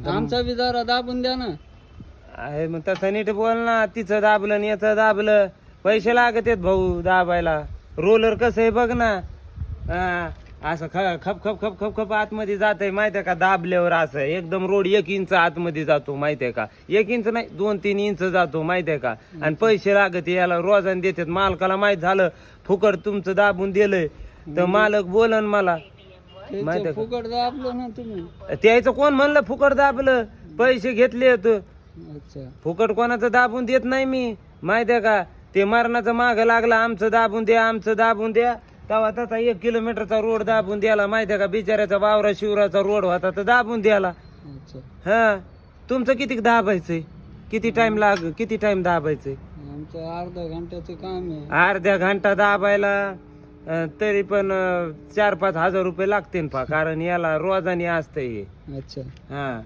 आमचा बी जरा दाबून द्या ना. आहे मग तसं नीट बोल ना. तिचं दाबलं आणि याचं दाबलं. पैसे लागत आहेत भाऊ दाबायला. रोलर कसं आहे बघ ना. हा, असं खप खप खप खप खप आतमध्ये जात आहे माहितीये का. दाबल्यावर असं एकदम रोड 1 इंच आतमध्ये जातो माहितीये का. 1 इंच नाही 2-3 इंच जातो माहितीये का. आणि पैसे लागत याला रोजाने देतात. मालकाला माहित झालं फुकट तुमचं दाबून दिलंय तर मालक बोलन मला माहितीये का. फुकट दाबलं ना तुम्ही. त्याचं कोण म्हणलं फुकट दाबलं. पैसे घेतले अच्छा. फुकट कोणाचं दाबून देत नाही मी माहितीये का. ते मरणाचं माग लागला आमचं दाबून द्या आमचं दाबून द्या. तेव्हा त्याचा 1 किलोमीटरचा रोड दाबून द्याला माहितीये का. बिचाऱ्याचा वावरा शिवराचा रोड होता तर दाबून द्याला. अच्छा. हा तुमचं किती दाबायचंय. किती टाइम दाबायचंय. आमचं अर्धा घंट्याचं काम आहे. अर्ध्या घंटा दाबायला तरी पण 4-5 हजार रुपये लागतील कारण याला रोजानी असतंय हे. अच्छा. हा